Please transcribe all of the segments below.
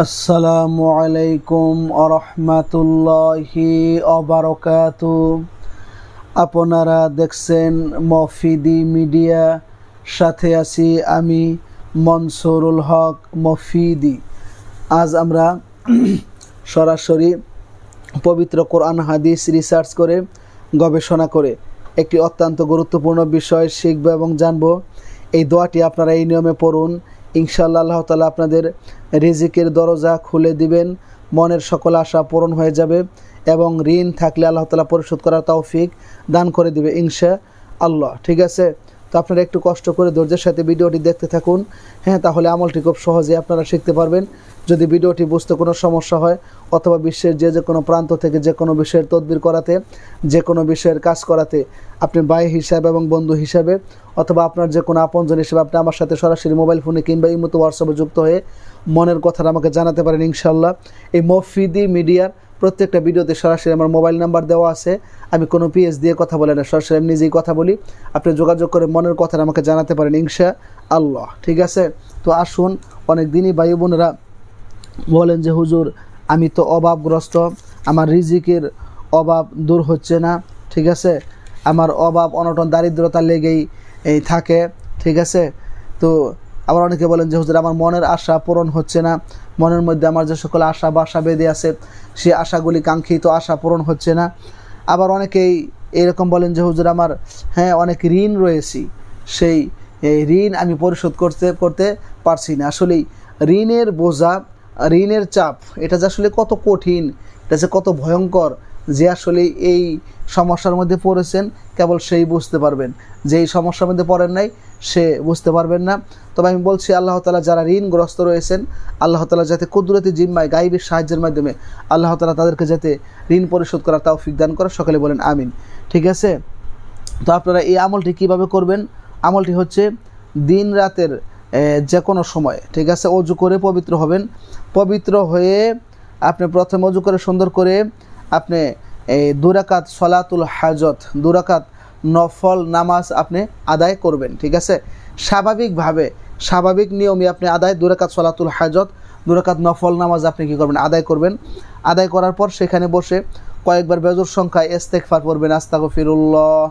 আসসালামু আলাইকুম আরহামাতুল্লাহি অবারকাতু। আপনারা দেখছেন মফিদি মিডিয়া, সাথে আছি আমি মনসুরুল হক মফিদি। আজ আমরা সরাসরি পবিত্র কোরআন হাদিস রিসার্চ করে গবেষণা করে একটি অত্যন্ত গুরুত্বপূর্ণ বিষয় শিখব এবং জানব। এই দোয়াটি আপনারা এই নিয়মে পড়ুন, ইনশাআল্লাহ আল্লাহ তাআলা আপনাদের রিজিকের দরজা খুলে দিবেন, মনের সকল আশা পূরণ হয়ে যাবে এবং ঋণ থাকলে আল্লাহ তাআলা পরিশোধ করার তৌফিক দান করে দিবে ইনশাআল্লাহ। ঠিক আছে, তো আপনারা একটু কষ্ট করে ধৈর্যের সাথে ভিডিওটি দেখতে থাকুন। তাহলে আমলটি খুব সহজে আপনারা শিখতে পারবেন। যদি ভিডিওটি বুঝতে কোনো সমস্যা হয় অথবা বিশ্বের যে কোনো প্রান্ত থেকে যে কোনো বিষয়ের তদবির করাতে, যে কোনো বিষয়ের কাজ করাতে আপনি ভাই হিসাবে এবং বন্ধু হিসাবে অথবা আপনার যে কোনো আপনজন হিসেবে আপনি আমার সাথে সরাসরি মোবাইল ফোনে কিংবা ইমোতে হোয়াটসঅ্যাপে যুক্ত হয়ে মনের কথাটা আমাকে জানাতে পারেন ইনশাআল্লাহ। এই মফিদি মিডিয়ার প্রত্যেকটা ভিডিওতে সরাসরি আমার মোবাইল নাম্বার দেওয়া আছে। আমি কোনো পিএস দিয়ে কথা বলি না, সরাসরি আমি নিজেই কথা বলি। আপনি যোগাযোগ করে মনের কথাটা আমাকে জানাতে পারেন ইনশাআল্লাহ। ঠিক আছে, তো আসুন। অনেক দিনই ভাই বোনেরা বলেন যে হুজুর আমি তো অভাবগ্রস্ত, আমার রিজিকের অভাব দূর হচ্ছে না। ঠিক আছে, আমার অভাব অনটন দারিদ্রতা লেগেই থাকে। ঠিক আছে, তো আবার অনেকে বলেন যে হুজুর আমার মনের আশা পূরণ হচ্ছে না, মনের মধ্যে আমার যে সকল আশা বাসা বেঁধে আছে সেই আশাগুলি কাঙ্ক্ষিত আশা পূরণ হচ্ছে না। আবার অনেকেই এরকম বলেন যে হুজুর আমার অনেক ঋণ রয়েছি, সেই ঋণ আমি পরিশোধ করতে পারছি না। আসলেই ঋণের বোঝা, ঋণের চাপ, এটা যে আসলে কত কঠিন, এটা যে কত ভয়ঙ্কর, যে আসলে এই সমস্যার মধ্যে পড়েছেন কেবল সেই বুঝতে পারবেন। যে এই সমস্যার মধ্যে পড়েন নাই সে বুঝতে পারবেন না। তবে আমি বলছি আল্লাহ তাআলা যারা ঋণগ্রস্ত রয়েছেন আল্লাহ তাআলা যাতে কুদরতি জিম্মায় গায়বী সাহায্যের মাধ্যমে আল্লাহ তাআলা তাদেরকে যাতে ঋণ পরিশোধ করার তৌফিক দান করে, সকলে বলেন আমিন। ঠিক আছে, তো আপনারা এই আমলটি কিভাবে করবেন? আমলটি হচ্ছে দিন রাতের যে কোনো সময়, ঠিক আছে, অজু করে পবিত্র হবেন। পবিত্র হয়ে আপনি প্রথমে অজু করে সুন্দর করে আপনি এই 2 রাকাত সলাতুল হাজত, 2 রাকাত নফল নামাজ আপনি আদায় করবেন। ঠিক আছে, স্বাভাবিকভাবে স্বাভাবিক নিয়মে আপনি 2 রাকাত সলাতুল হাজত, 2 রাকাত নফল নামাজ আপনি কী করবেন? আদায় করবেন। আদায় করার পর সেখানে বসে কয়েকবার বেজোর সংখ্যায় ইস্তেগফার পড়বেন। আস্তাগফিরুল্লাহ,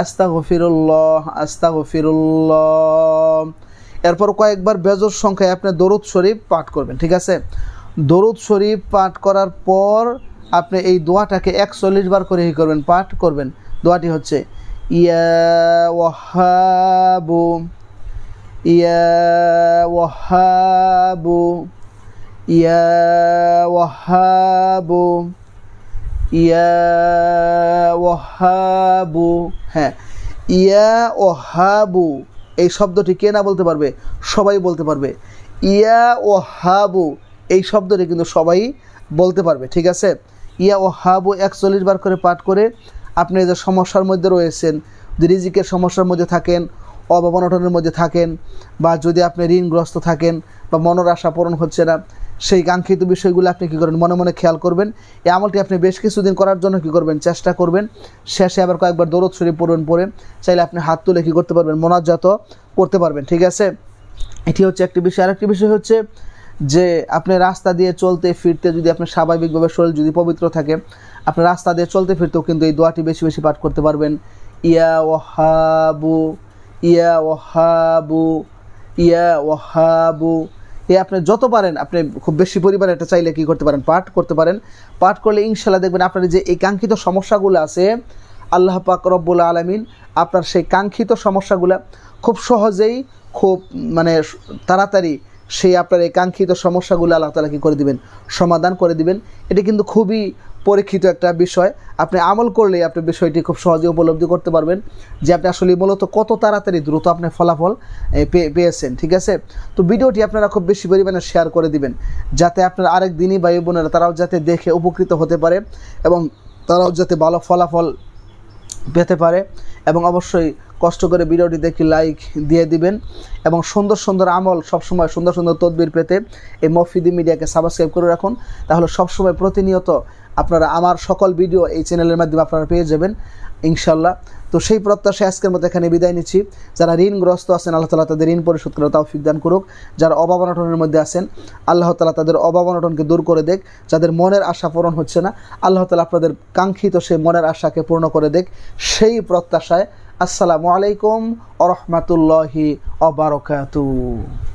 আস্তাগফিরুল্লাহ, আস্তাগফিরুল্লাহ। এরপর কয়েকবার বেজোর সংখ্যায় আপনি দরুদ শরীফ পাঠ করবেন। ঠিক আছে, দরুদ শরীফ পাঠ করার পর আপনি এই দোয়াটাকে 41 বার করে করবেন, পাঠ করবেন। দোয়াটি হচ্ছে ইয়া ওয়াহাবু, ইয়া ওয়াহাবু, ইয়া ওয়াহাবু, ইয়া ওয়াহাবু। ইয়া ওয়াহাবু এই শব্দটি কে না বলতে পারবে? সবাই বলতে পারবে। ইয়া ওয়াহাবু এই শব্দটি কিন্তু সবাই বলতে পারবে। ঠিক আছে, ইয়া ওয়াহাবু 41 বার করে পাঠ করে আপনি যে সমস্যার মধ্যে রয়েছেন, যদি রিজিকের সমস্যার মধ্যে থাকেন, অভাব অনটনের মধ্যে থাকেন, বা যদি আপনি ঋণগ্রস্ত থাকেন বা মনের আশা পূরণ হচ্ছে না, সেই কাঙ্ক্ষিত বিষয়গুলো আপনি কী করবেন? মনে মনে খেয়াল করবেন। এই আমলটি আপনি বেশ কিছুদিন করার জন্য কী করবেন? চেষ্টা করবেন। শেষে আবার কয়েকবার দরুদ শরীফ পড়বেন, পড়ে চাইলে আপনি হাত তুলে কী করতে পারবেন? মোনাজাত করতে পারবেন। ঠিক আছে, এটি হচ্ছে একটি বিষয়। আরেকটি বিষয় হচ্ছে যে আপনি রাস্তা দিয়ে চলতে ফিরতে যদি আপনি স্বাভাবিকভাবে শরীর যদি পবিত্র থাকে, আপনি রাস্তা দিয়ে চলতে ফিরতেও কিন্তু এই দোয়াটি বেশি বেশি পাঠ করতে পারবেন। ইয়া ওয়াহাবু, ইয়া ওয়াহাবু, ইয়া ওয়াহাবু। আপনি যত পারেন, আপনি খুব বেশি পরিমাণে এটা চাইলে কী করতে পারেন? পাঠ করতে পারেন। পাঠ করলে ইনশাআল্লাহ দেখবেন আপনার যে এই কাঙ্ক্ষিত সমস্যাগুলো আছে, আল্লাহ পাক রব্বুল আলামিন আপনার সেই কাঙ্ক্ষিত সমস্যাগুলো খুব সহজেই, খুব তাড়াতাড়ি সেই আপনার এই কাঙ্ক্ষিত সমস্যাগুলো আল্লাহ তাআলা কী করে দিবেন? সমাধান করে দিবেন। এটি কিন্তু খুবই পরীক্ষিত একটা বিষয়। আপনি আমল করলেই আপনি বিষয়টি খুব সহজে উপলব্ধি করতে পারবেন যে আপনি আসলে মূলত কত তাড়াতাড়ি দ্রুত আপনি ফলাফল পেয়েছেন। ঠিক আছে, তো ভিডিওটি আপনারা খুব বেশি পরিমাণে শেয়ার করে দিবেন, যাতে আপনার আরেক দিনই ভাই বোনেরা তারাও যাতে দেখে উপকৃত হতে পারে এবং তারাও যাতে ভালো ফলাফল পেতে পারে। এবং অবশ্যই কষ্ট করে ভিডিওটি দেখে লাইক দিয়ে দিবেন এবং সুন্দর সুন্দর আমল সবসময়, সুন্দর সুন্দর তদবির পেতে এই মফিদি মিডিয়াকে সাবস্ক্রাইব করে রাখুন। তাহলে সবসময় প্রতিনিয়ত আপনারা আমার সকল ভিডিও এই চ্যানেলের মাধ্যমে আপনারা পেয়ে যাবেন ইনশাল্লাহ। তো সেই প্রত্যাশায় আজকের মতো এখানে বিদায় নিচ্ছি। যারা ঋণগ্রস্ত আছেন আল্লাহ তাআলা তাদের ঋণ পরিশোধ করে তৌফিক দান করুক। যারা অভাব অনটনের মধ্যে আছেন আল্লাহ তাআলা তাদের অভাব অনটনকে দূর করে দেখ। যাদের মনের আশা পূরণ হচ্ছে না আল্লাহ তাআলা আপনাদের কাঙ্ক্ষিত সেই মনের আশাকে পূর্ণ করে দেখ, সেই প্রত্যাশায় আসসালামু আলাইকুম ওয়া রাহমাতুল্লাহি ওয়া বারাকাতুহু।